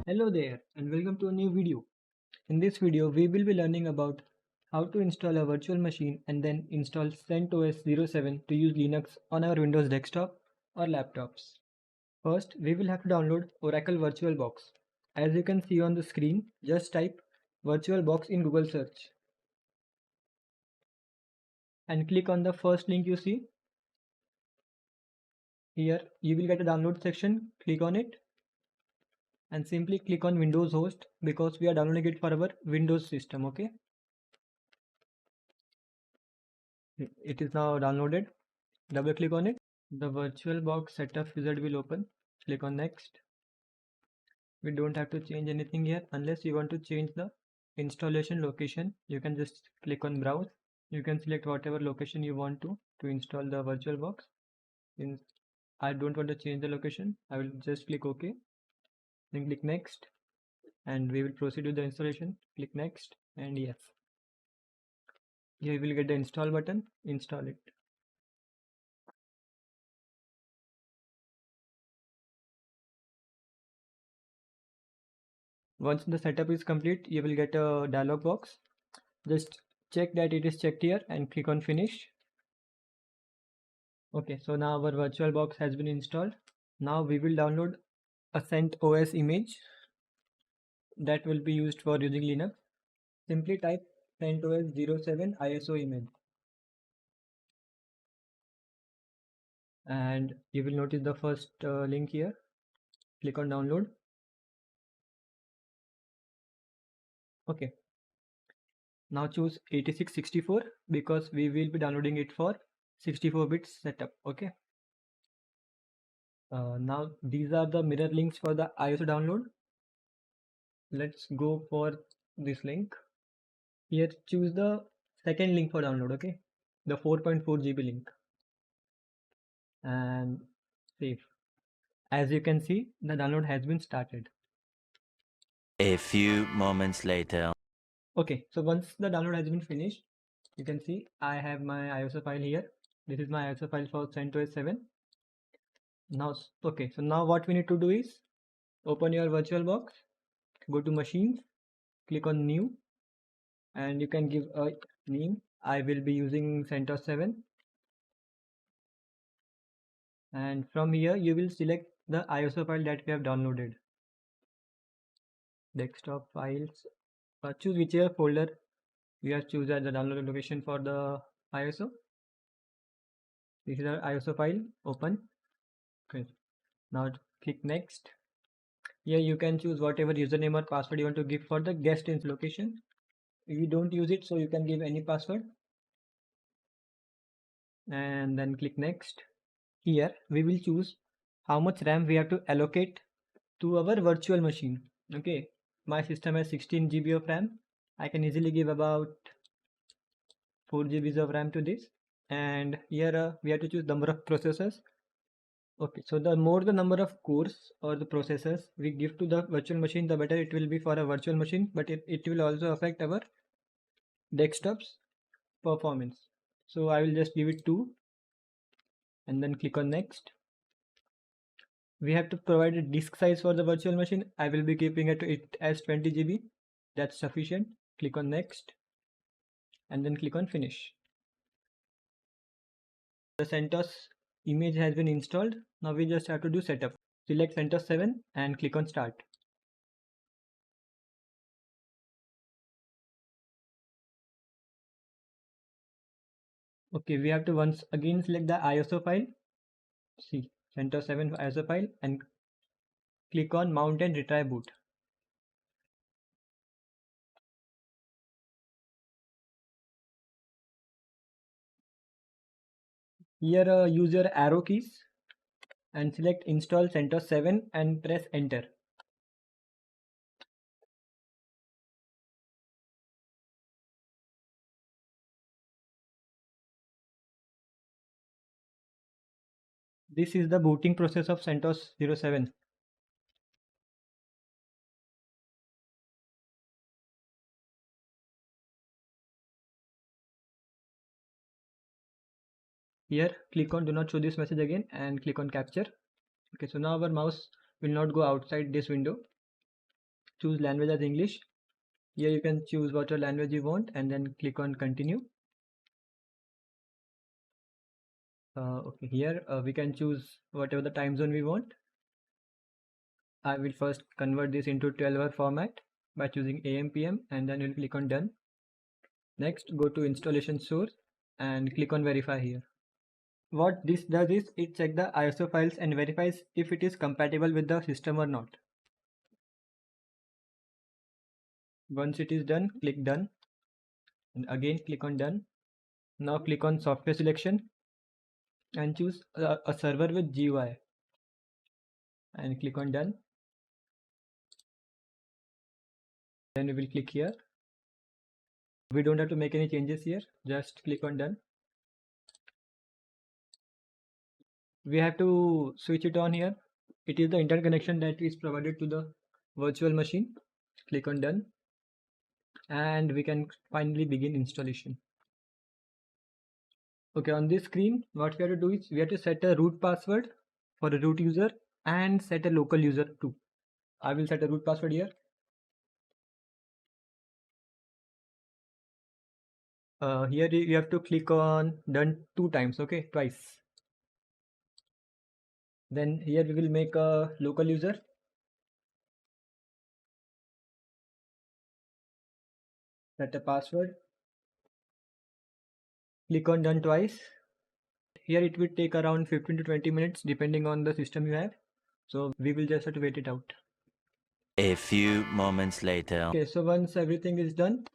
Hello there and welcome to a new video. In this video we will be learning about how to install a virtual machine and then install CentOS07 to use Linux on our Windows desktop or laptops. First we will have to download Oracle VirtualBox. As you can see on the screen, just type VirtualBox in Google search and click on the first link you see. Here you will get a download section, click on it and simply click on Windows host because we are downloading it for our Windows system. Okay, it is now downloaded. Double click on it. The VirtualBox setup wizard will open. Click on next. We don't have to change anything here unless you want to change the installation location. You can just click on browse. You can select whatever location you want to install the VirtualBox. Since I don't want to change the location, I will just click OK. Then click next and we will proceed with the installation. Click next and yes. Here you will get the install button. Install it. Once the setup is complete, you will get a dialog box. Just check that it is checked here and click on finish. Okay, so now our VirtualBox has been installed. Now we will download a CentOS image that will be used for using Linux. Simply type CentOS07 ISO image and you will notice the first link here. Click on download. Okay, now choose 8664 because we will be downloading it for 64-bit setup. Okay, now these are the mirror links for the ISO download. Let's go for this link. Here choose the second link for download. Okay, the 4.4 GB link and save. As you can see, the download has been started. A few moments later. Okay, so once the download has been finished, you can see I have my ISO file here. This is my ISO file for CentOS07. Now, okay, so now what we need to do is open your VirtualBox, go to machines, click on new, and you can give a name. I will be using CentOS07. And from here you will select the ISO file that we have downloaded. Desktop files, choose whichever folder you have choose as the download location for the ISO. This is our ISO file. Open. Okay, now click next. Here you can choose whatever username or password you want to give for the guest in location. If you don't use it, so you can give any password and then click next. Here we will choose how much RAM we have to allocate to our virtual machine. Okay, my system has 16 GB of RAM. I can easily give about 4 GB of RAM to this. And here we have to choose number of processors. Okay, so the more the number of cores or the processors we give to the virtual machine, the better it will be for a virtual machine, but it will also affect our desktop's performance. So I will just give it 2 and then click on next. We have to provide a disk size for the virtual machine. I will be keeping it as 20 GB. That's sufficient. Click on next and then click on finish. The CentOS image has been installed. Now we just have to do setup. Select CentOS07 and click on start. Okay, we have to once again select the ISO file. See, CentOS07 ISO file and click on mount and retry boot. Here use your arrow keys and select install CentOS07 and press enter. This is the booting process of CentOS07. Here click on do not show this message again and click on capture. Okay, so now our mouse will not go outside this window. choose language as English. Here you can choose whatever language you want and then click on continue. Okay, here we can choose whatever the time zone we want. I will first convert this into 12-hour format by choosing AM PM and then you'll click on done. Next, go to installation source and click on verify here. What this does is it checks the ISO files and verifies if it is compatible with the system or not. Once it is done, click done and again click on done. Now click on software selection and choose a server with GUI and click on done. Then we will click here. We don't have to make any changes here, just click on done. We have to switch it on here. It is the internet connection that is provided to the virtual machine. Click on done and we can finally begin installation. Okay, on this screen what we have to do is we have to set a root password for a root user and set a local user too. I will set a root password here. Here you have to click on done 2 times, okay, twice. Then here we will make a local user. Set a password. Click on done twice. Here it will take around 15 to 20 minutes depending on the system you have. So we will just have to wait it out. A few moments later. Okay, so once everything is done,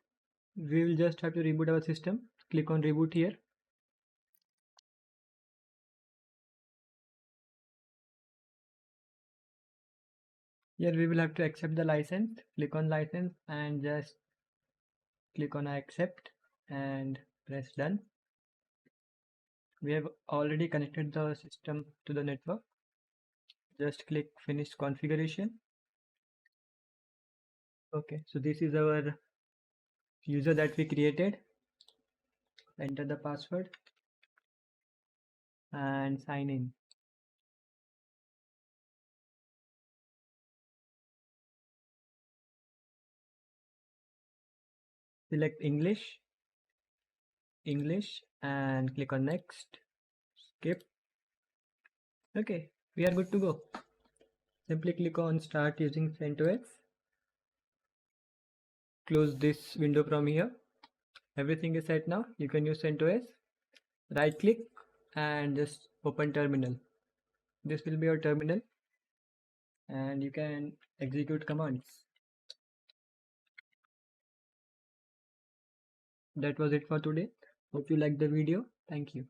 we will just have to reboot our system. Click on reboot here. Here we will have to accept the license. Click on license and just click on accept and press done. We have already connected the system to the network. Just click finish configuration. Okay, so this is our user that we created. Enter the password and sign in. Select English and click on next. Skip. Okay, we are good to go. Simply click on start using CentOS. Close this window from here. Everything is set now. You can use CentOS. Right click and just open terminal. This will be your terminal and you can execute commands. That was it for today. Hope you liked the video. Thank you.